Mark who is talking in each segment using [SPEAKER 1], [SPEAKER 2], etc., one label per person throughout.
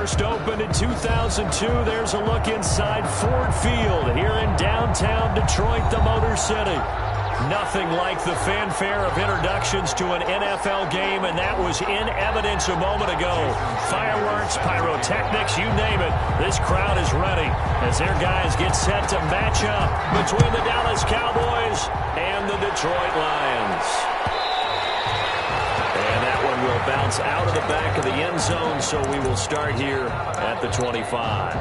[SPEAKER 1] First opened in 2002. There's a look inside Ford Field here in downtown Detroit, the Motor City. Nothing like the fanfare of introductions to an NFL game, and that was in evidence a moment ago. Fireworks, pyrotechnics, you name it. This crowd is ready as their guys get set to match up between the Dallas Cowboys and the Detroit Lions. And that one will bounce out of the back of the end zone, so we will start here at the 25.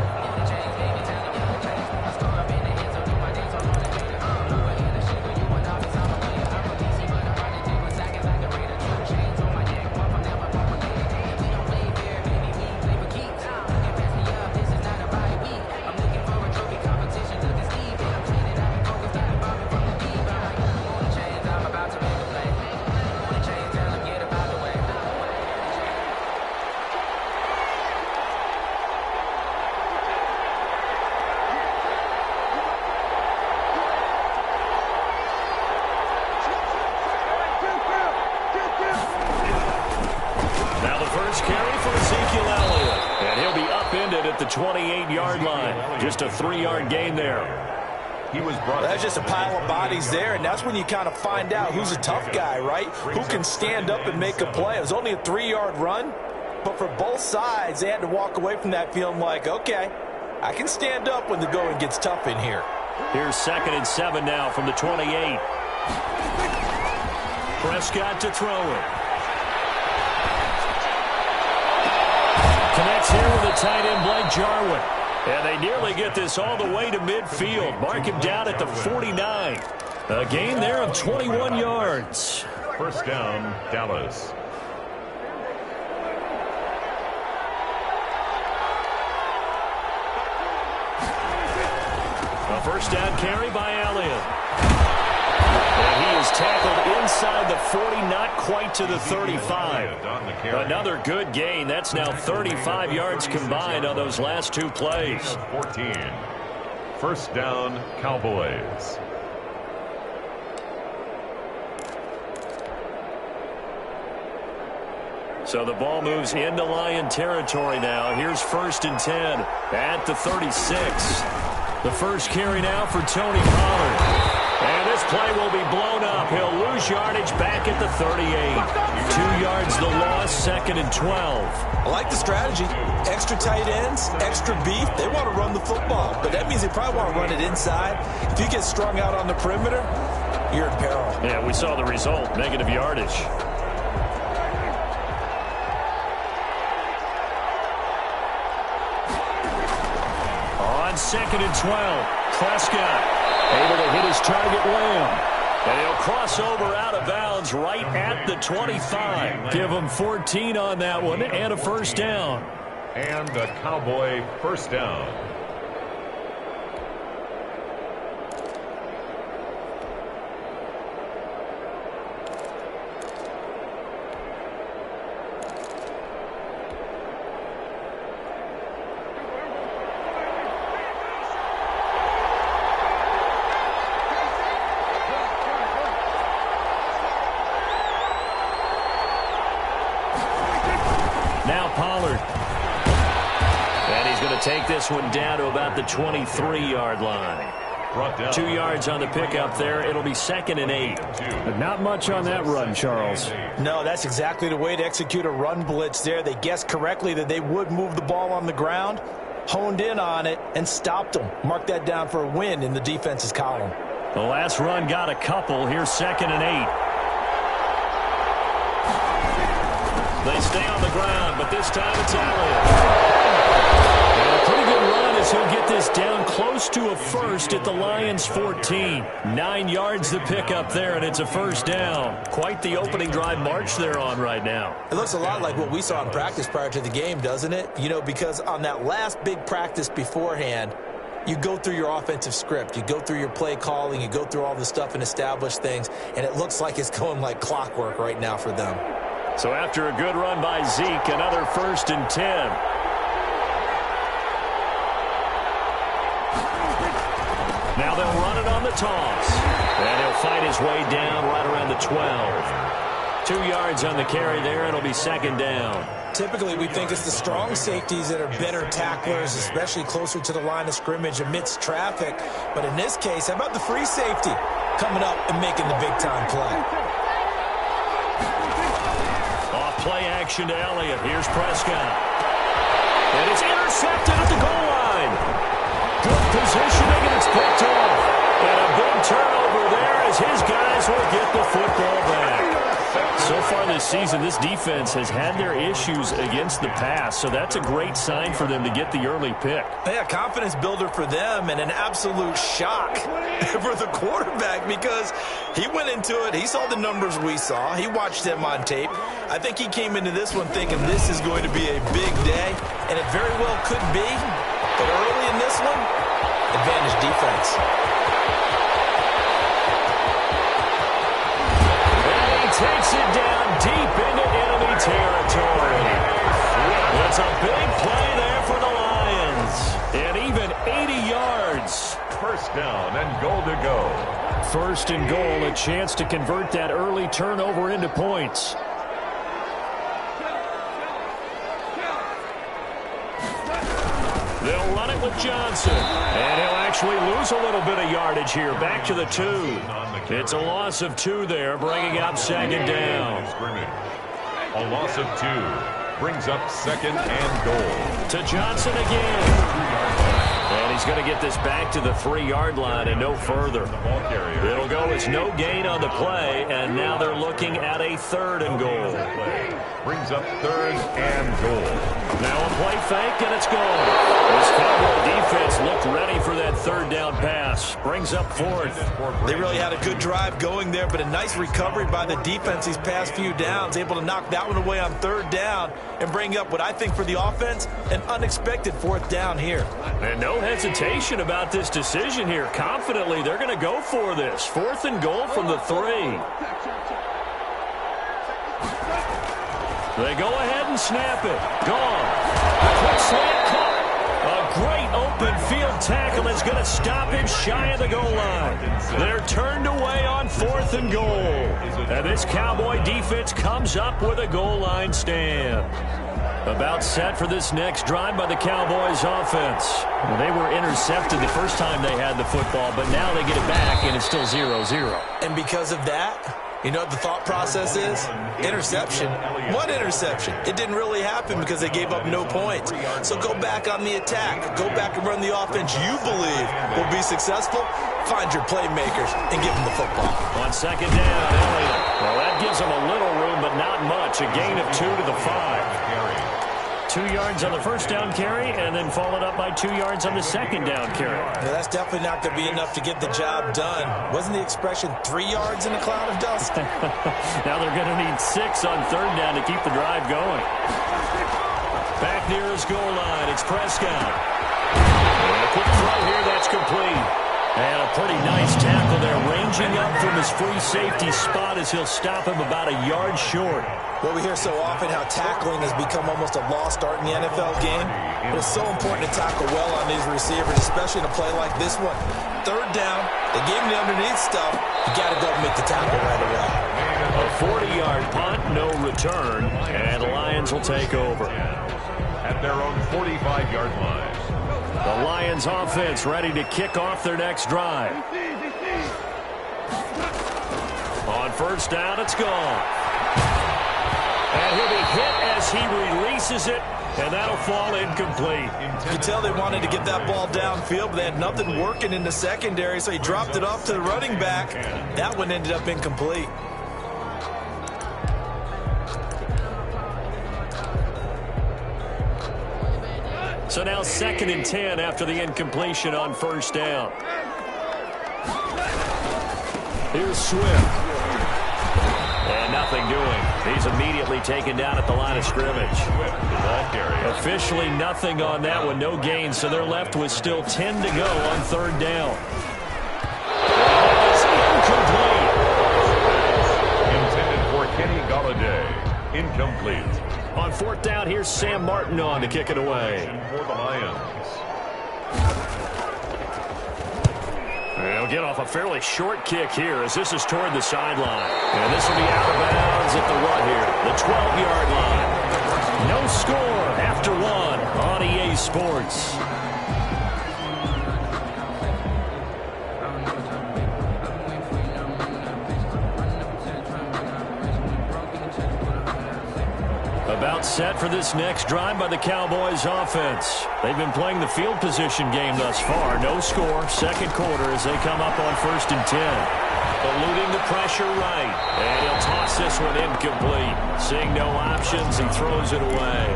[SPEAKER 1] At the 28-yard line. Just a 3-yard gain there.
[SPEAKER 2] That's just a pile of bodies there, and that's when you kind of find out who's a tough guy, right? Who can stand up and make a play. It was only a 3-yard run, but for both sides, they had to walk away from that feeling like, okay, I can stand up when the going gets tough in here.
[SPEAKER 1] Here's 2nd and 7 now from the 28. Prescott to throw it. Connects here with the tight end, Blake Jarwin. And they nearly get this all the way to midfield. Mark him down at the 49. A gain there of 21 yards.
[SPEAKER 3] First down, Dallas.
[SPEAKER 1] A first down carry by Elliott. And he is tackled inside the 40, not quite to the 35. Another good gain. That's now 35 yards combined on those last two plays.
[SPEAKER 3] 14. First down, Cowboys.
[SPEAKER 1] So the ball moves into Lion territory now. Here's 1st and 10 at the 36. The first carry now for Tony Pollard. And this play will be blown up. He'll lose yardage back at the 38. 2 yards the loss, 2nd and 12.
[SPEAKER 2] I like the strategy. Extra tight ends, extra beef. They want to run the football, but that means they probably want to run it inside. If you get strung out on the perimeter, you're in peril.
[SPEAKER 1] Yeah, we saw the result, negative yardage. On 2nd and 12, Prescott able to hit his target, Lamb. And he'll cross over out of bounds right at the 25. Give him 14 on that one and a first down.
[SPEAKER 3] And a Cowboy first down.
[SPEAKER 1] Now Pollard. And he's going to take this one down to about the 23-yard line. 2 yards on the pickup there. It'll be 2nd and 8.
[SPEAKER 4] But not much on that run, Charles.
[SPEAKER 2] No, that's exactly the way to execute a run blitz there. They guessed correctly that they would move the ball on the ground, honed in on it, and stopped them. Mark that down for a win in the defense's column.
[SPEAKER 1] The last run got a couple. Here's 2nd and 8. They stay on the ground, but this time it's Elliott. And a pretty good run as he'll get this down close to a first at the Lions' 14. 9 yards the pickup there, and it's a first down. Quite the opening drive march they're on right now.
[SPEAKER 2] It looks a lot like what we saw in practice prior to the game, doesn't it? You know, because on that last big practice beforehand, you go through your offensive script. You go through your play calling. You go through all the stuff and establish things, and it looks like it's going like clockwork right now for them.
[SPEAKER 1] So after a good run by Zeke, another 1st and 10. Now they'll run it on the toss. And he'll fight his way down right around the 12. 2 yards on the carry there. It'll be 2nd down.
[SPEAKER 2] typically we think it's the strong safeties that are better tacklers, especially closer to the line of scrimmage amidst traffic. But in this case, how about the free safety coming up and making the big-time play?
[SPEAKER 1] Off play action to Elliott. Here's Prescott. And it's intercepted at the goal line. Good positioning, and it's picked off. And a big turnover there as his guys will get the football back. So far this season, this defense has had their issues against the pass, so that's a great sign for them to get the early pick.
[SPEAKER 2] Yeah, confidence builder for them and an absolute shock for the quarterback because he went into it. He saw the numbers we saw. He watched them on tape. I think he came into this one thinking this is going to be a big day, and it very well could be. But early in this one, advantage defense.
[SPEAKER 1] Takes it down deep into enemy territory. It's a big play there for the Lions. And even 80 yards.
[SPEAKER 3] First down and goal to go.
[SPEAKER 4] First and goal, a chance to convert that early turnover into points.
[SPEAKER 1] They'll run it with Johnson. And he'll actually lose a little bit of yardage here. Back to the 2. It's a loss of 2 there, bringing up second down.
[SPEAKER 3] A loss of 2 brings up second and goal.
[SPEAKER 1] To Johnson again. And he's going to get this back to the 3-yard line and no further. It'll go as no gain on the play, and now they're looking at a 3rd and goal.
[SPEAKER 3] Brings up 3rd and goal.
[SPEAKER 1] Now a play fake, and it's gone. This Cowboy defense looked ready for that 3rd down pass. Brings up 4th.
[SPEAKER 2] They really had a good drive going there, but a nice recovery by the defense these past few downs, able to knock that one away on 3rd down and bring up what I think for the offense, an unexpected 4th down here.
[SPEAKER 1] And no hesitation about this decision here. Confidently, they're going to go for this. 4th and goal from the 3. They go ahead and snap it. Gone. Quick slant cut. A great open field tackle is going to stop him shy of the goal line. They're turned away on 4th and goal. And this Cowboy defense comes up with a goal line stand. About set for this next drive by the Cowboys offense. Well, they were intercepted the first time they had the football, but now they get it back, and it's still 0-0.
[SPEAKER 2] And because of that, you know what the thought process is? Interception. What interception? It didn't really happen because they gave up no points. So go back on the attack. Go back and run the offense you believe will be successful. Find your playmakers and give them the football.
[SPEAKER 1] On second down, Elliott. Well, that gives them a little room, but not much. A gain of 2 to the 5. 2 yards on the first down carry, and then followed up by 2 yards on the second down carry.
[SPEAKER 2] Yeah, that's definitely not going to be enough to get the job done. Wasn't the expression 3 yards in a cloud of dust?
[SPEAKER 1] Now they're going to need 6 on 3rd down to keep the drive going. Back near his goal line, it's Prescott. And a quick throw here, that's complete. And a pretty nice tackle there, ranging up from his free safety spot as he'll stop him about a yard short.
[SPEAKER 2] Well, we hear so often how tackling has become almost a lost art in the NFL game. But it's so important to tackle well on these receivers, especially in a play like this one. 3rd down, they gave him the underneath stuff. You got to go and make the tackle right away.
[SPEAKER 1] A 40-yard punt, no return, and the Lions will take over.
[SPEAKER 3] At their own 45-yard line.
[SPEAKER 1] The Lions offense ready to kick off their next drive. On 1st down, it's gone. And he'll be hit as he releases it, and that'll fall incomplete.
[SPEAKER 2] You can tell they wanted to get that ball downfield, but they had nothing working in the secondary, so he dropped it off to the running back. That one ended up incomplete.
[SPEAKER 1] So now 2nd and 10 after the incompletion on 1st down. Here's Swift. And nothing doing. He's immediately taken down at the line of scrimmage. Officially nothing on that one, no gain, so they're left with still 10 to go on 3rd down. It's incomplete.
[SPEAKER 3] Intended for Kenny Golladay. Incomplete.
[SPEAKER 1] On 4th down, here's Sam Martin on to kick it away.
[SPEAKER 3] For the Lions.
[SPEAKER 1] They'll get off a fairly short kick here as this is toward the sideline. And this will be out of bounds at the what here? The 12-yard line. No score after one on EA Sports. About set for this next drive by the Cowboys offense. They've been playing the field position game thus far. No score, second quarter as they come up on 1st and 10. Eluding the pressure right. And he'll toss this one incomplete. Seeing no options, he throws it away.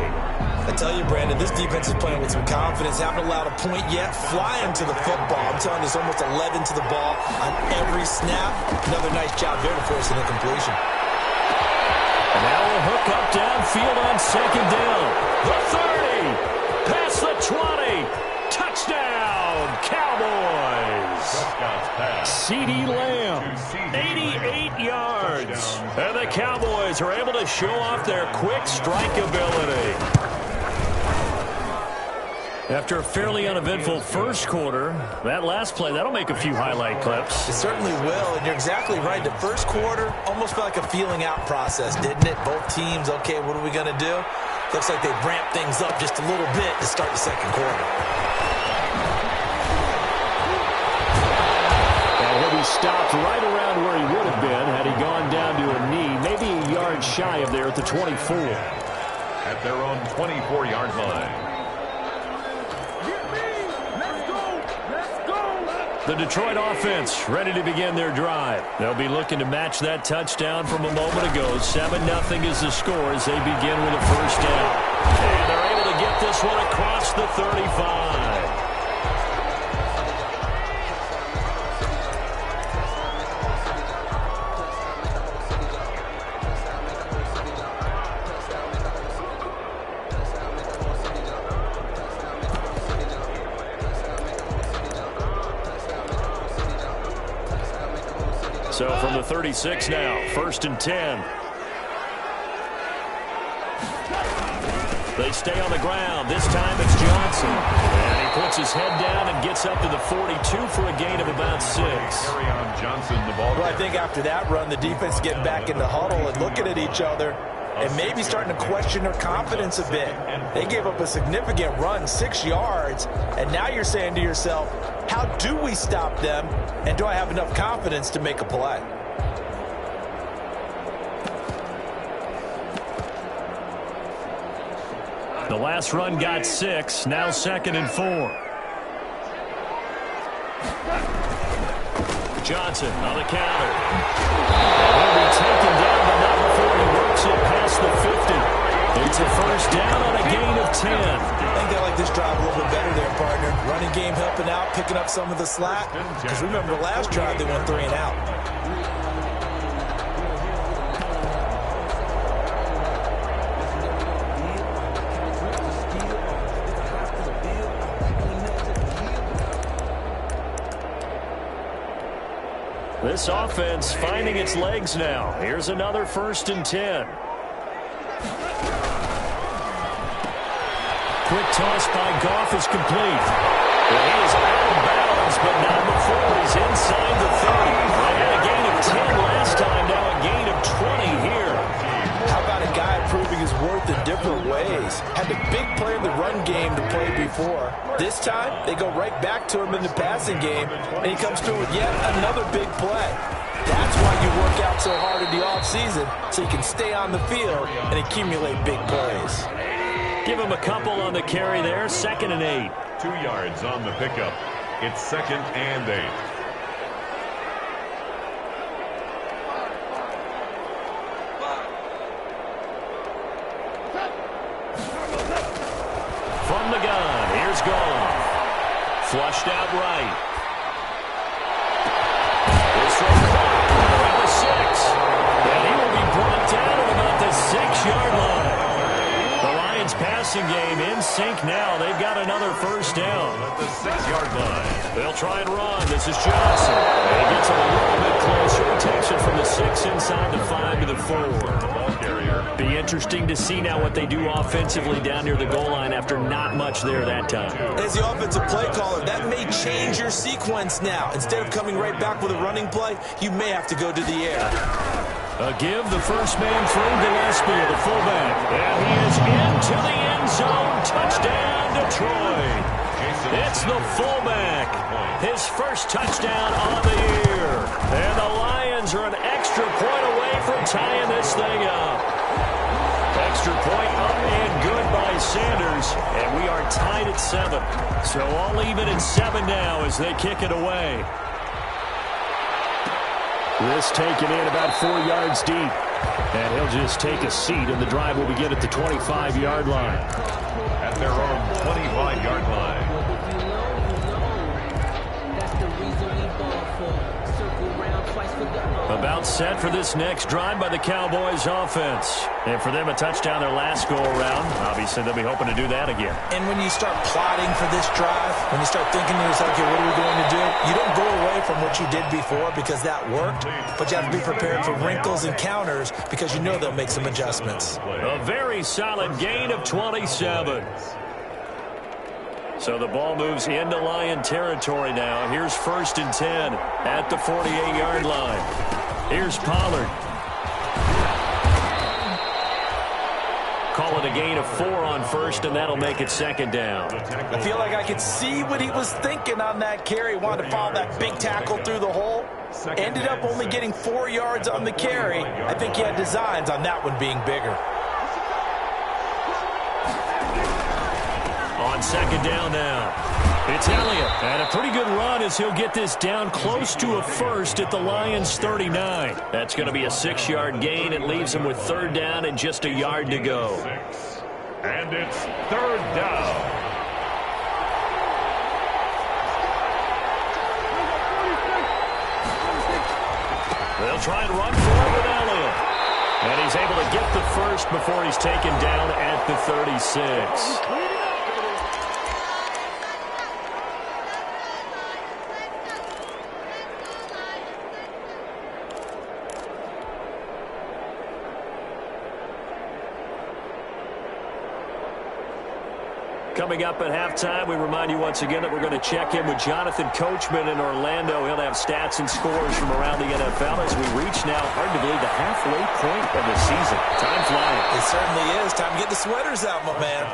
[SPEAKER 2] I tell you, Brandon, this defense is playing with some confidence. Haven't allowed a point yet. Flying to the football. I'm telling you, it's almost 11 to the ball on every snap. Another nice job there to force an incompletion.
[SPEAKER 1] Now a hook up downfield on 2nd down. The 30. Past the 20. Touchdown, Cowboys. CeeDee Lamb, 88 yards. And the Cowboys are able to show off their quick strike ability. After a fairly uneventful first quarter, that last play, that'll make a few highlight clips.
[SPEAKER 2] It certainly will, and you're exactly right. The first quarter almost felt like a feeling out process, didn't it? Both teams, okay, what are we going to do? Looks like they ramped things up just a little bit to start the second quarter.
[SPEAKER 1] And he'll be stopped right around where he would have been had he gone down to a knee, maybe a yard shy of there at the 24.
[SPEAKER 3] At their own 24-yard line.
[SPEAKER 1] The Detroit offense ready to begin their drive. They'll be looking to match that touchdown from a moment ago. 7-0 is the score as they begin with a first down. And they're able to get this one across the 35. So from the 36 now, 1st and 10. They stay on the ground. This time it's Johnson. And he puts his head down and gets up to the 42 for a gain of about 6.
[SPEAKER 3] Carry on Johnson, the ball.
[SPEAKER 2] Well, I think after that run, the defense is getting back in the huddle and looking at each other and maybe starting to question their confidence a bit. They gave up a significant run, 6 yards, and now you're saying to yourself, how do we stop them, and do I have enough confidence to make a play?
[SPEAKER 1] The last run got 6, now 2nd and 4. Johnson on the counter. And he'll be taken down, but not before he works it past the 50. It's a first down on a gain of 10.
[SPEAKER 2] I think they like this drive a little bit better there, partner. Running game helping out, picking up some of the slack. Because remember, the last drive they went 3 and out.
[SPEAKER 1] This offense finding its legs now. Here's another 1st and 10. Quick toss by Goff is complete. And he is out of bounds, but not before he's inside the 30. They had a gain of 10 last time, now a gain of 20 here.
[SPEAKER 2] How about a guy proving his worth in different ways? Had the big play in the run game to play before. This time, they go right back to him in the passing game, and he comes through with yet another big play. That's why you work out so hard in the offseason, so you can stay on the field and accumulate big plays.
[SPEAKER 1] Give him a couple on the carry there, 2nd and 8.
[SPEAKER 3] 2 yards on the pickup. It's 2nd and 8.
[SPEAKER 1] From the gun, here's Goff. Flushed out right. This one caught around the 6. And he will be brought down at about the 6-yard line. The Lions passing game in sync now. They've got another first down.
[SPEAKER 3] At the 6-yard line.
[SPEAKER 1] They'll try and run. This is Johnson. And he gets a little bit closer. He takes it from the 6 inside the 5 to the 4.
[SPEAKER 3] The ball carrier.
[SPEAKER 1] Be interesting to see now what they do offensively down near the goal line after not much there that time.
[SPEAKER 2] As the offensive play caller, that may change your sequence now. Instead of coming right back with a running play, you may have to go to the air.
[SPEAKER 1] A give, the first man through, Gillespie, the fullback. And he is into the end zone. Touchdown, Detroit. It's the fullback. His first touchdown on the year. And the Lions are an extra point away from tying this thing up. Extra point up and good by Sanders. And we are tied at 7. So all even at 7 now as they kick it away. This taken in about 4 yards deep. And he'll just take a seat, and the drive will begin at the 25-yard line.
[SPEAKER 3] At their own 25-yard line.
[SPEAKER 1] About set for this next drive by the Cowboys offense. And for them, a touchdown their last go-around. Obviously, they'll be hoping to do that again.
[SPEAKER 2] And when you start plotting for this drive, when you start thinking to yourself, okay, what are we going to do? You don't go away from what you did before because that worked, but you have to be prepared for wrinkles and counters because you know they'll make some adjustments.
[SPEAKER 1] A very solid gain of 27. So the ball moves into Lion territory now. Here's 1st and 10 at the 48-yard line. Here's Pollard. Call it a gain of 4 on 1st, and that'll make it 2nd down.
[SPEAKER 2] I feel like I could see what he was thinking on that carry. Wanted to follow that big tackle through the hole. Ended up only getting 4 yards on the carry. I think he had designs on that one being bigger.
[SPEAKER 1] On 2nd down now. It's Elliott. And a pretty good run as he'll get this down close to a 1st at the Lions' 39. That's going to be a 6-yard gain. It leaves him with 3rd down and just a yard to go.
[SPEAKER 3] And it's 3rd down.
[SPEAKER 1] They'll try and run for it with Elliott. And he's able to get the 1st before he's taken down at the 36. Coming up at halftime, we remind you once again that we're going to check in with Jonathan Coachman in Orlando. He'll have stats and scores from around the NFL as we reach now, hard to believe, the halfway point of the season. Time flying.
[SPEAKER 2] It certainly is. Time to get the sweaters out, my man.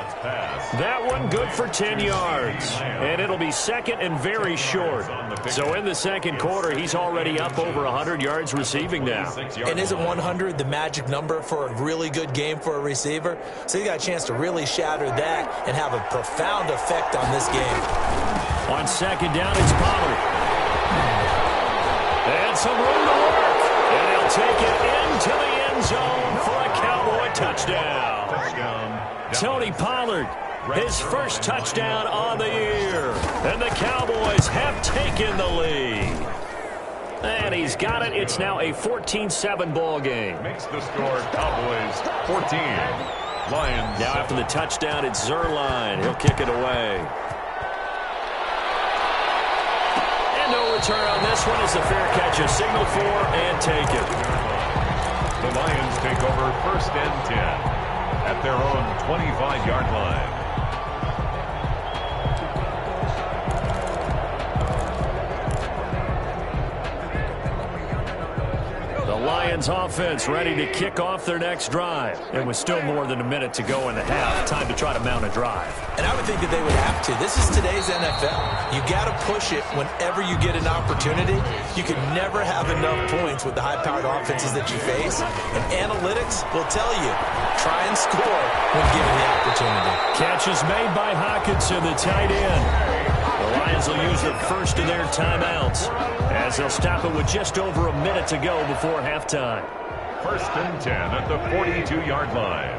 [SPEAKER 1] That one good for 10 yards. And it'll be 2nd and very short. So in the 2nd quarter, he's already up over 100 yards receiving now.
[SPEAKER 2] And isn't 100 the magic number for a really good game for a receiver? So you got a chance to really shatter that and have a profound effect on this game.
[SPEAKER 1] On 2nd down, it's Pollard. And some room to work. And he'll take it into the end zone for a Cowboy touchdown. Tony Pollard, his first touchdown on the year. And the Cowboys have taken the lead. And he's got it. It's now a 14-7 ball game.
[SPEAKER 3] Makes the score Cowboys 14. Lions.
[SPEAKER 1] Now after the touchdown, it's Zerline. He'll kick it away. And no return on this one as the fair catch is signaled for and taken.
[SPEAKER 3] The Lions take over 1st and 10 at their own 25-yard line.
[SPEAKER 1] Lions offense ready to kick off their next drive. And with still more than a minute to go in the half, time to try to mount a drive.
[SPEAKER 2] And I would think that they would have to. This is today's NFL. You got to push it whenever you get an opportunity. You can never have enough points with the high-powered offenses that you face. And analytics will tell you, try and score when given the opportunity.
[SPEAKER 1] Catch is made by Hockenson, the tight end. The Lions will use the first of their timeouts as they'll stop it with just over a minute to go before halftime.
[SPEAKER 3] 1st and 10 at the 42-yard line.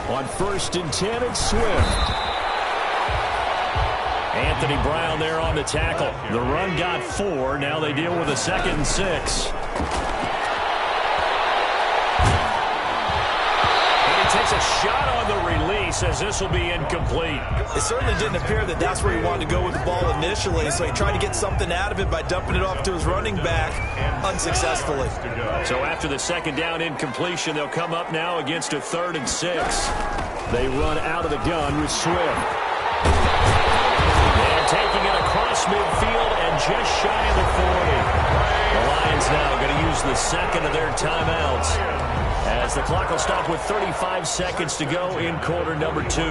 [SPEAKER 1] On 1st and 10, it's Swift. Anthony Brown there on the tackle. The run got 4. Now they deal with a 2nd and 6. Takes a shot on the release as this will be incomplete.
[SPEAKER 2] It certainly didn't appear that that's where he wanted to go with the ball initially, so he tried to get something out of it by dumping it off to his running back unsuccessfully.
[SPEAKER 1] So after the 2nd down incompletion, they'll come up now against a 3rd and 6. They run out of the gun with Swift. And taking it across use the second of their timeouts, as the clock will stop with 35 seconds to go in quarter number 2.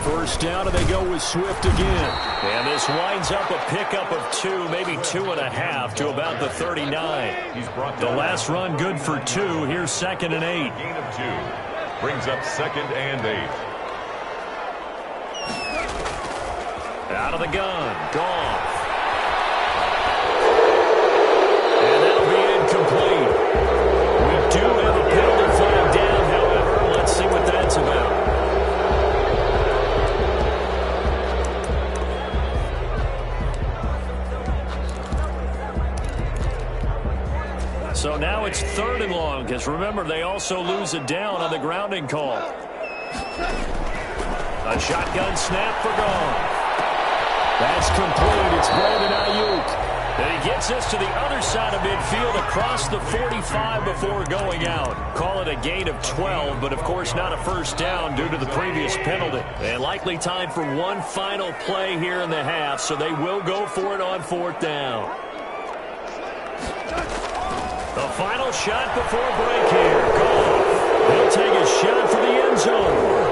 [SPEAKER 1] First down, and they go with Swift again. And this winds up a pickup of 2, maybe 2.5 to about the 39. The last run good for 2. Here's 2nd and 8.
[SPEAKER 3] Gain of 2. Brings up 2nd and 8.
[SPEAKER 1] Out of the gun. Goff. And that'll be incomplete. We do have a penalty flag down, however. Let's see what that's about. So now it's 3rd and long, because remember, they also lose it down on the grounding call. A shotgun snap for Goff. That's complete. It's Brandon Ayuk. And he gets us to the other side of midfield across the 45 before going out. Call it a gain of 12, but of course not a first down due to the previous penalty. And likely time for one final play here in the half, so they will go for it on 4th down. The final shot before break here. Goff. He'll take a shot for the end zone.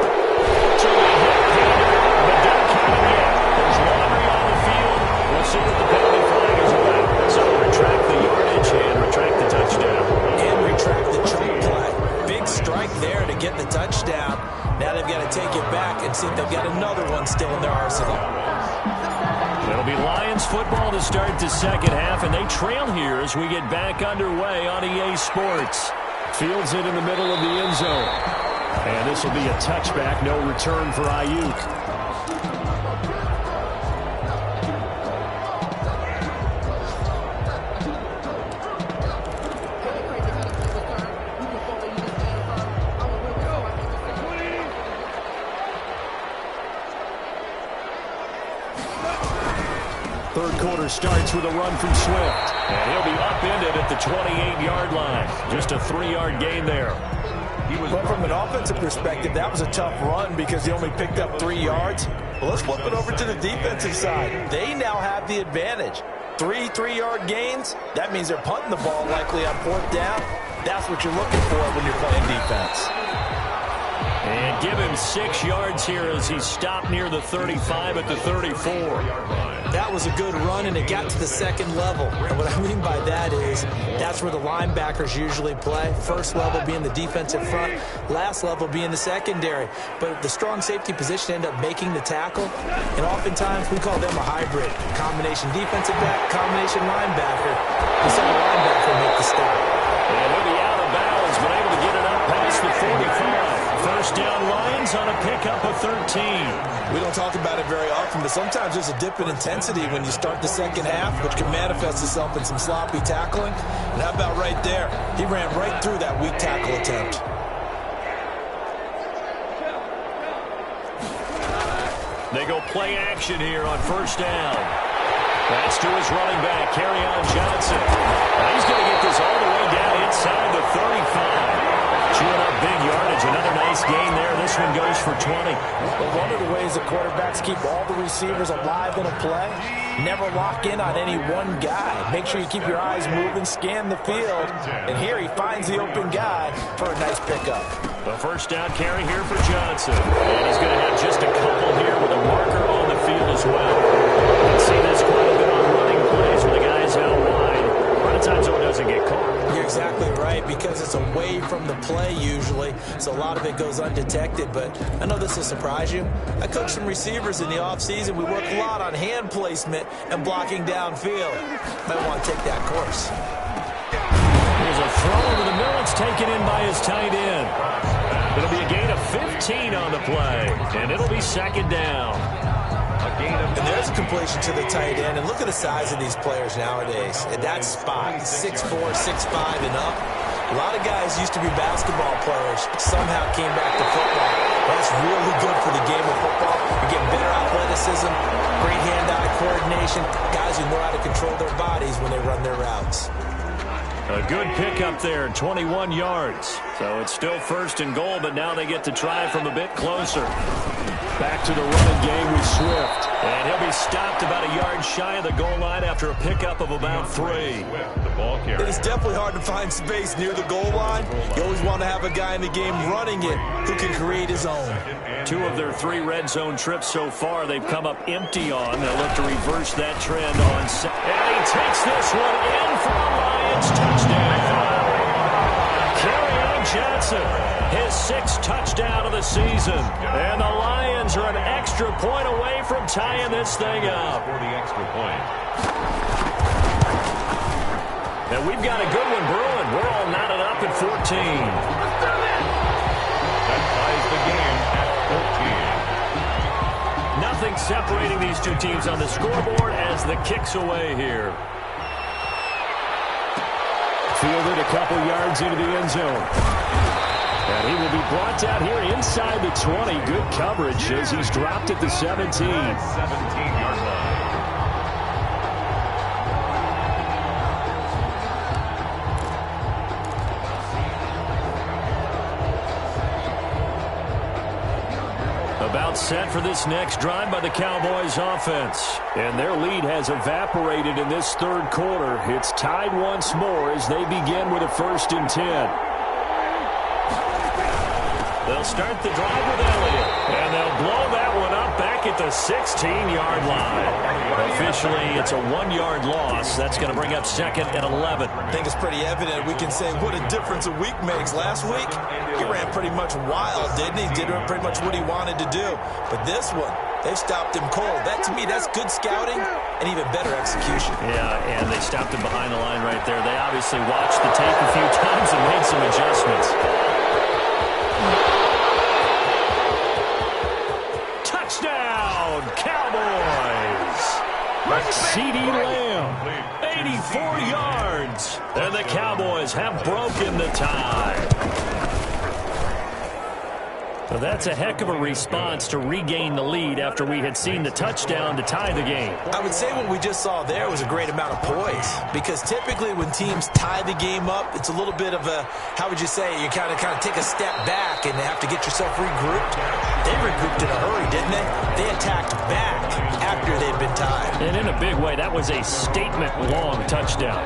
[SPEAKER 1] So they hit Peter, but don't count him yet. There's laundry on the field. We'll see what the penalty flag is about. So retract the yardage and retract the touchdown.
[SPEAKER 2] And retract the choke play. Big strike there to get the touchdown. Now they've got to take it back and see if they've got another one still in their arsenal.
[SPEAKER 1] It'll be Lions football to start the second half, and they trail here as we get back underway on EA Sports. Fields it in the middle of the end zone. And this will be a touchback, no return for Ayuk. Third quarter starts with a run from Swift. And he'll be upended at the 28-yard line. Just a 3-yard gain there.
[SPEAKER 2] But from an offensive perspective, that was a tough run because he only picked up 3 yards. Well, let's flip it over to the defensive side. They now have the advantage. 3 3-yard gains, that means they're punting the ball likely on 4th down. That's what you're looking for when you're playing defense.
[SPEAKER 1] And give him 6 yards here as he stopped near the 35 at the 34.
[SPEAKER 2] That was a good run, and it got to the second level. And what I mean by that is that's where the linebackers usually play. First level being the defensive front, last level being the secondary. But the strong safety position ended up making the tackle, and oftentimes we call them a hybrid. Combination defensive back, combination linebacker. We saw the linebacker make the stop.
[SPEAKER 1] And he'll be out of bounds, but able to get it up past the 45. First down Lions on a pickup of 13.
[SPEAKER 2] We don't talk about it very often, but sometimes there's a dip in intensity when you start the second half, which can manifest itself in some sloppy tackling. And how about right there? He ran right through that weak tackle attempt.
[SPEAKER 1] They go play action here on first down. That's to his running back, Kerryon Johnson. And he's going to get this all the way down inside the 35. Chewing up big yardage. Another nice gain there. This one goes for 20.
[SPEAKER 2] But one of the ways the quarterbacks keep all the receivers alive in a play, never lock in on any one guy. Make sure you keep your eyes moving, scan the field. And here he finds the open guy for a nice pickup.
[SPEAKER 1] The first down carry here for Johnson. And he's going to have just a couple here with a marker on the field as well. You can see this quite a bit on running plays with the guys out wide. A lot of times it doesn't get caught.
[SPEAKER 2] You're exactly right, because it's away from the play usually, so a lot of it goes undetected. But I know this will surprise you. I coach some receivers in the offseason. We work a lot on hand placement and blocking downfield. Might want to take that course.
[SPEAKER 1] Here's a throw over the middle. It's taken in by his tight end. It'll be a gain of 15 on the play, and it'll be second down.
[SPEAKER 2] And there's a completion to the tight end. And look at the size of these players nowadays. At that spot, 6'4", 6'5", and up. A lot of guys used to be basketball players, somehow came back to football. That's really good for the game of football. You get better athleticism, great hand-eye coordination, guys who know how to control their bodies when they run their routes.
[SPEAKER 1] A good pickup there, 21 yards. So it's still first and goal, but now they get to try from a bit closer. Back to the running game with Swift. And he'll be stopped about a yard shy of the goal line after a pickup of about 3.
[SPEAKER 2] It is definitely hard to find space near the goal line. You always want to have a guy in the game running it who can create his own.
[SPEAKER 1] 2 of their 3 red zone trips so far, they've come up empty on. They'll look to reverse that trend on set. And he takes this one in for a Lions touchdown. Johnson, his 6th touchdown of the season. And the Lions are an extra point away from tying this thing up.
[SPEAKER 3] For the extra point.
[SPEAKER 1] And we've got a good one brewing. We're all knotted up at 14.
[SPEAKER 3] That ties the game at 14.
[SPEAKER 1] Nothing separating these 2 teams on the scoreboard as the kick's away here. Fielded a couple yards into the end zone. And he will be brought down here inside the 20. Good coverage as he's dropped at the 17.
[SPEAKER 3] 17-yard line.
[SPEAKER 1] About set for this next drive by the Cowboys offense. And their lead has evaporated in this 3rd quarter. It's tied once more as they begin with a 1st and 10. They'll start the drive with Elliott. And they'll blow that one up back at the 16-yard line. Officially, it's a 1-yard loss. That's going to bring up 2nd and 11.
[SPEAKER 2] I think it's pretty evident. We can say what a difference a week makes. Last week, he ran pretty much wild, didn't he? Did pretty much what he wanted to do. But this one, they stopped him cold. That, to me, that's good scouting and even better execution.
[SPEAKER 1] Yeah, and they stopped him behind the line right there. They obviously watched the tape a few times and made some adjustments. Touchdown, Cowboys! CeeDee Lamb, 84 yards. And the Cowboys have broken the tie. So that's a heck of a response to regain the lead after we had seen the touchdown to tie the game.
[SPEAKER 2] I would say what we just saw there was a great amount of poise, because typically when teams tie the game up, it's a little bit of a, how would you say, you kind of take a step back and have to get yourself regrouped. They regrouped in a hurry, didn't they? They attacked back after they'd been tied.
[SPEAKER 1] And in a big way, that was a statement-long touchdown.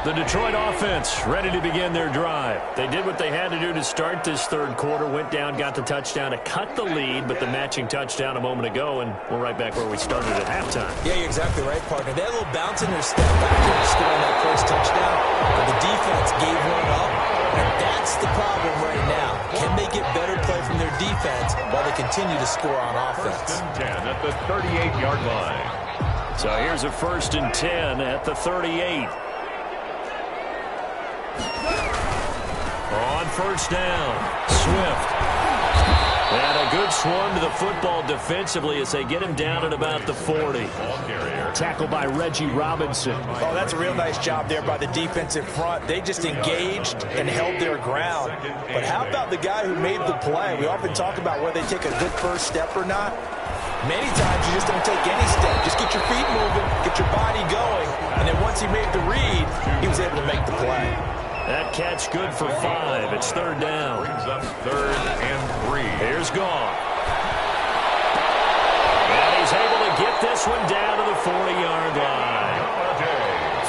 [SPEAKER 1] The Detroit offense ready to begin their drive. They did what they had to do to start this 3rd quarter, went down, got the touchdown to cut the lead, but the matching touchdown a moment ago, and we're right back where we started at halftime.
[SPEAKER 2] Yeah, you're exactly right, partner. They had a little bounce in their step after scoring that first touchdown, but the defense gave one up, and that's the problem right now. Can they get better play from their defense while they continue to score on offense?
[SPEAKER 3] 1st and 10 at the 38-yard line.
[SPEAKER 1] So here's a 1st and 10 at the 38. On 1st down, Swift. And a good swarm to the football defensively as they get him down at about the 40. Tackled by Reggie Robinson.
[SPEAKER 2] Oh, that's a real nice job there by the defensive front. They just engaged and held their ground. But how about the guy who made the play? We often talk about whether they take a good first step or not. Many times you just don't take any step. Just get your feet moving, get your body going, and then once he made the read, he was able to make the play.
[SPEAKER 1] That catch good for 5. It's 3rd down.
[SPEAKER 3] Brings up 3rd and 3.
[SPEAKER 1] Here's Goff. And he's able to get this one down to the 40-yard line.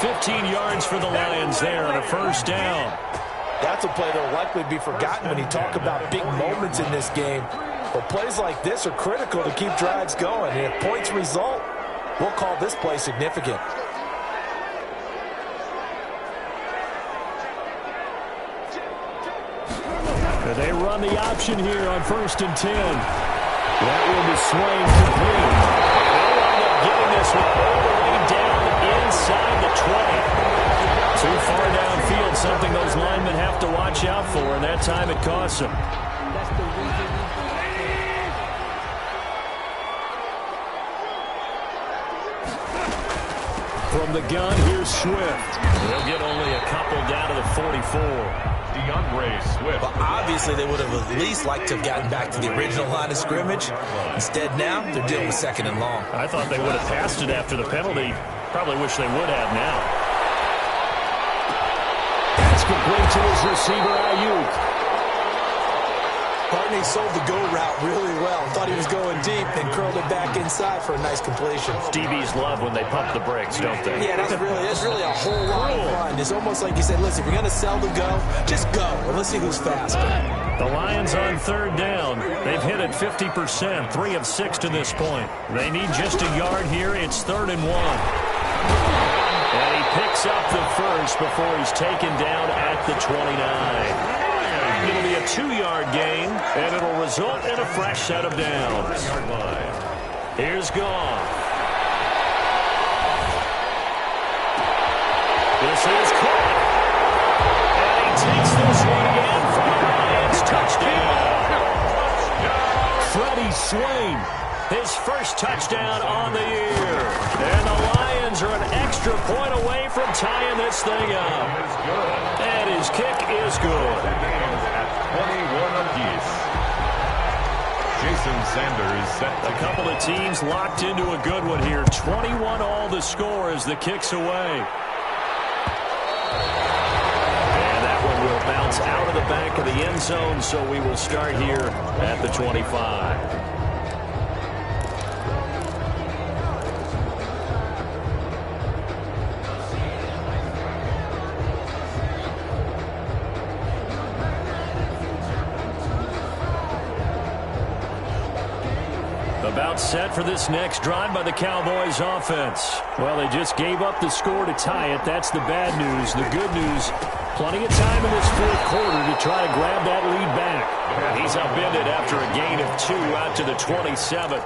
[SPEAKER 1] 15 yards for the Lions there on a 1st down.
[SPEAKER 2] That's a play that will likely be forgotten when you talk about big moments in this game. But plays like this are critical to keep drives going. And if points result, we'll call this play significant.
[SPEAKER 1] They run the option here on 1st and 10. That one is swinged complete. They'll wind up getting this one all the way down inside the 20. Too far downfield, something those linemen have to watch out for, and that time it costs them. From the gun, here's Swift. They'll get only a couple down to the 44.
[SPEAKER 3] Swift.
[SPEAKER 2] But obviously they would have at least liked to have gotten back to the original line of scrimmage. Instead now, they're dealing with 2nd and long.
[SPEAKER 1] I thought they would have passed it after the penalty. Probably wish they would have now.
[SPEAKER 4] to his receiver, Ayuk.
[SPEAKER 2] Barney sold the go route really well. Thought he was going deep and curled it back inside for a nice completion.
[SPEAKER 1] DBs love when they pump the brakes, don't they?
[SPEAKER 2] Yeah, that's really a whole lot of fun. It's almost like you said, listen, if you're going to sell the go, just go, and let's see who's faster.
[SPEAKER 1] The Lions on third down. They've hit it 50%, 3 of 6 to this point. They need just a yard here. It's 3rd and 1. And he picks up the first before he's taken down at the 29. It'll be a 2-yard gain, and it'll result in a fresh set of downs. Here's Goff. This is caught. And he takes this one again for the Lions. Touchdown. Freddie Swain, his first touchdown on the year. And the Lions are an extra point away from tying this thing up. And his kick is good.
[SPEAKER 3] 21 apiece. Jason Sanders set
[SPEAKER 1] a couple of teams locked into a good one here. 21 all the score as the kick's away. And that one will bounce out of the back of the end zone, so we will start here at the 25. About set for this next drive by the Cowboys offense. Well, they just gave up the score to tie it. That's the bad news. The good news, plenty of time in this fourth quarter to try to grab that lead back. And he's upended after a gain of 2 out to the 27.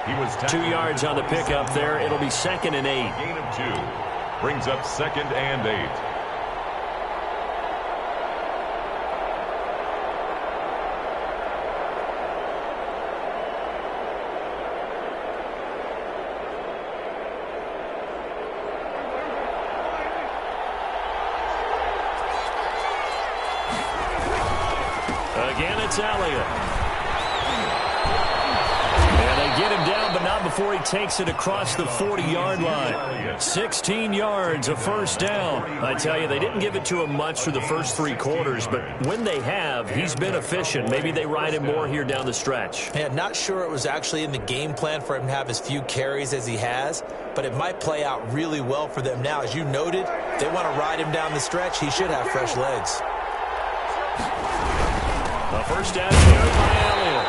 [SPEAKER 3] He was
[SPEAKER 1] 2 yards on the pickup there. It'll be 2nd and 8.
[SPEAKER 3] Gain of 2 brings up 2nd and 8.
[SPEAKER 1] Again, it's Elliott. And they get him down, but not before he takes it across the 40-yard line. 16 yards, a first down. I tell you, they didn't give it to him much for the first 3 quarters, but when they have, he's been efficient. Maybe they ride him more here down the stretch.
[SPEAKER 2] Yeah, not sure it was actually in the game plan for him to have as few carries as he has, but it might play out really well for them now. As you noted, they want to ride him down the stretch. He should have fresh legs.
[SPEAKER 1] A first down carry by Elliott.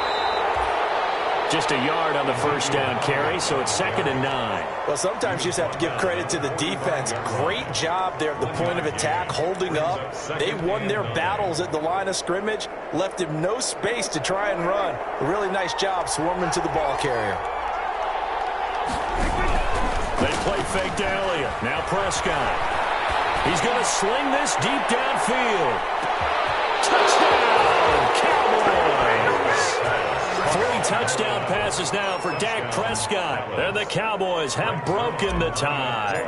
[SPEAKER 1] Just a yard on the first down carry, so it's 2nd and 9.
[SPEAKER 2] Well, sometimes you just have to give credit to the defense. Great job there at the point of attack, holding up. They won their battles at the line of scrimmage, left him no space to try and run. A really nice job swarming to the ball carrier.
[SPEAKER 1] They play fake to Elliott. Now Prescott. He's going to sling this deep downfield. Touchdown! Cowboys! 3 touchdown passes now for Dak Prescott. And the Cowboys have broken the tie.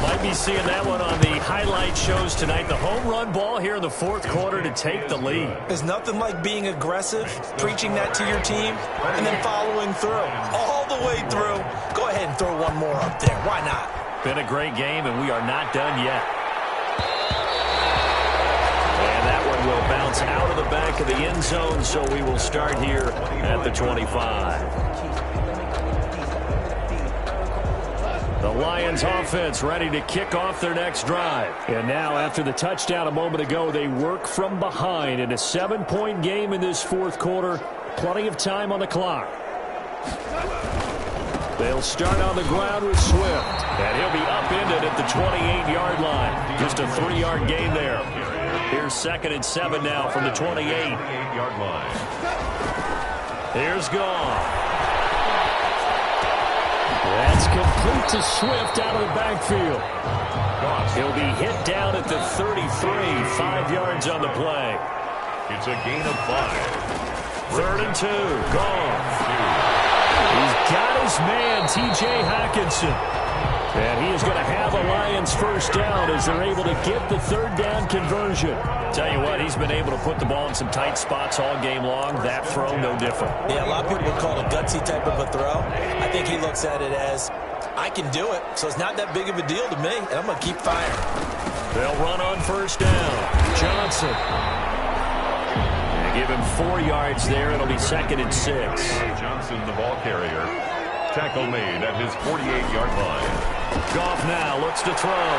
[SPEAKER 1] Might be seeing that one on the highlight shows tonight. The home run ball here in the fourth quarter to take the lead.
[SPEAKER 2] There's nothing like being aggressive, preaching that to your team, and then following through. All the way through. Go ahead and throw one more up there. Why not?
[SPEAKER 1] Been a great game, and we are not done yet. And that one will bounce out of the back of the end zone, so we will start here at the 25. The Lions offense ready to kick off their next drive. And now, after the touchdown a moment ago, they work from behind in a 7-point game in this fourth quarter. Plenty of time on the clock. They'll start on the ground with Swift. And he'll be upended at the 28-yard line. Just a 3-yard gain there. Here's 2nd and 7 now from the 28-yard line. Here's Goff. That's complete to Swift out of the backfield. He'll be hit down at the 33, 5 yards on the play.
[SPEAKER 3] It's a gain of 5.
[SPEAKER 1] 3rd and 2, Goff. He's got his man, T.J. Hockenson. And he is going to have a Lions first down as they're able to get the 3rd down conversion. Tell you what, he's been able to put the ball in some tight spots all game long. That throw, no different.
[SPEAKER 2] Yeah, a lot of people would call it a gutsy type of a throw. I think he looks at it as, I can do it, so it's not that big of a deal to me, and I'm going to keep firing.
[SPEAKER 4] They'll run on first down. Johnson. They give him 4 yards there. It'll be 2nd and 6.
[SPEAKER 3] Johnson, the ball carrier. Tackle made at his 48-yard line.
[SPEAKER 4] Goff now looks to throw.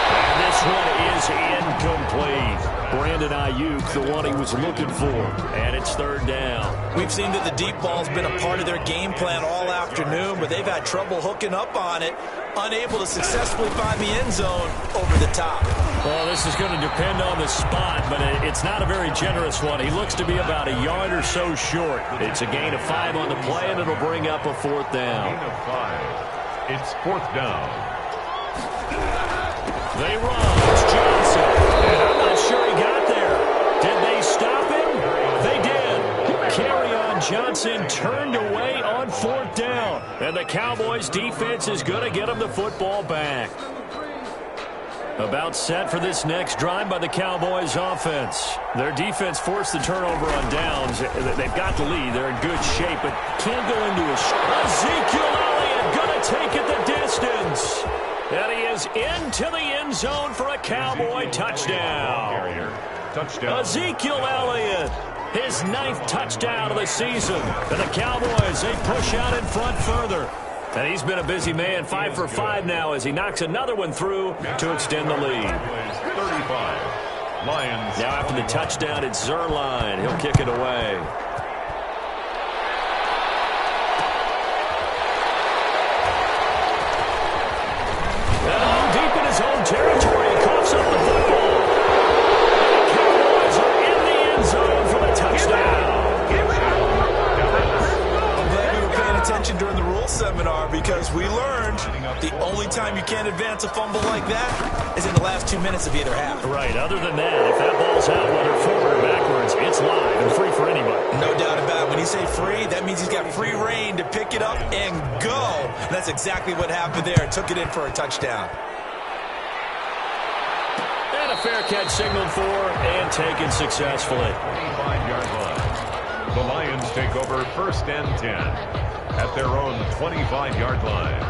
[SPEAKER 4] And this one is incomplete. Brandon Ayuk, the one he was looking for. And it's 3rd down.
[SPEAKER 2] We've seen that the deep ball's been a part of their game plan all afternoon, but they've had trouble hooking up on it, unable to successfully find the end zone over the top.
[SPEAKER 4] Well, this is going to depend on the spot, but it's not a very generous one. He looks to be about a yard or so short. It's a gain of 5 on the play, and it'll bring up a 4th down.
[SPEAKER 3] Gain of 5. It's 4th down.
[SPEAKER 4] They run. It's Johnson. And I'm not sure he got there. Did they stop him? They did. Kerryon Johnson turned away on 4th down. And the Cowboys' defense is going to get him the football back. About set for this next drive by the Cowboys offense. Their defense forced the turnover on downs. They've got the lead. They're in good shape, but can't go into a... Ezekiel Elliott going to take it the distance. And he is into the end zone for a Cowboy touchdown.
[SPEAKER 3] Touchdown.
[SPEAKER 4] Ezekiel Elliott, his 9th touchdown of the season. And the Cowboys, they push out in front further. And he's been a busy man, 5 for 5 now as he knocks another one through to extend the lead.
[SPEAKER 3] 35. Lions.
[SPEAKER 4] Now after the touchdown, it's Zerline. He'll kick it away. And deep in his own territory, he coughs up the football. The Cowboys are in the end zone for the touchdown.
[SPEAKER 2] I'm glad we were paying attention during the rules seminar because we learned the only time you can't advance a fumble like that is in the last 2 minutes of either half.
[SPEAKER 4] Right. Other than that, if that ball's out, whether forward or backwards, it's live and free for anybody.
[SPEAKER 2] No doubt about it. When you say free, that means he's got free reign to pick it up and go. And that's exactly what happened there. Took it in for a touchdown.
[SPEAKER 4] And a fair catch signaled for and taken successfully.
[SPEAKER 3] 25-yard line. The Lions take over 1st and 10 at their own 25-yard line.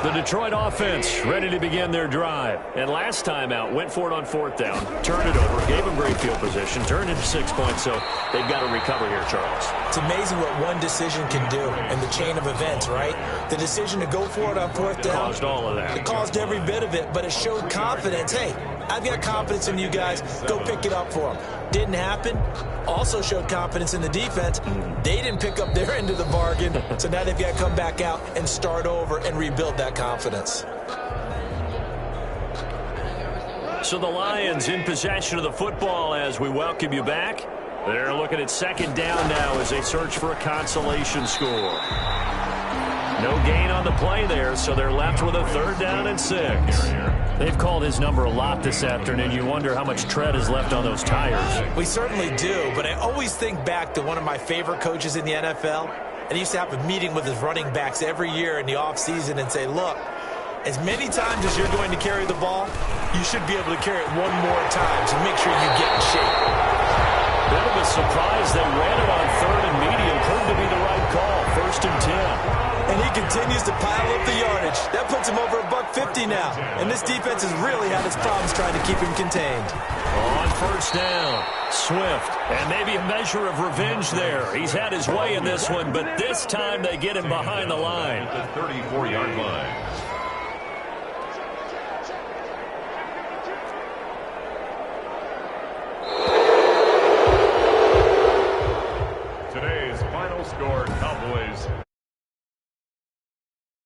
[SPEAKER 4] The Detroit offense ready to begin their drive. And last time out, went for it on 4th down, turned it over, gave them great field position, turned into 6 points, so they've got to recover here, Charles.
[SPEAKER 2] It's amazing what one decision can do in the chain of events, right? The decision to go for it on 4th down.
[SPEAKER 4] Caused all of that.
[SPEAKER 2] It caused every bit of it, but it showed confidence. Hey, I've got confidence in you guys. Go pick it up for them. Didn't happen. Also showed confidence in the defense. They didn't pick up their end of the bargain, so now they've got to come back out and start over and rebuild that confidence.
[SPEAKER 4] So the Lions in possession of the football as we welcome you back. They're looking at 2nd down now as they search for a consolation score. No gain on the play there, so they're left with a 3rd down and 6. They've called his number a lot this afternoon. You wonder how much tread is left on those tires.
[SPEAKER 2] We certainly do, but I always think back to one of my favorite coaches in the NFL. And he used to have a meeting with his running backs every year in the offseason and say, look, as many times as you're going to carry the ball, you should be able to carry it one more time, so make sure you get in shape.
[SPEAKER 4] Bit of a surprise they ran it on 3rd and medium. Proved to be the right call. 1st and 10.
[SPEAKER 2] And he continues to pile up the yardage. That puts him over $150 now. And this defense has really had its problems trying to keep him contained.
[SPEAKER 4] On 1st down, Swift. And maybe a measure of revenge there. He's had his way in this one, but this time they get him behind the line.
[SPEAKER 3] At the 34-yard line.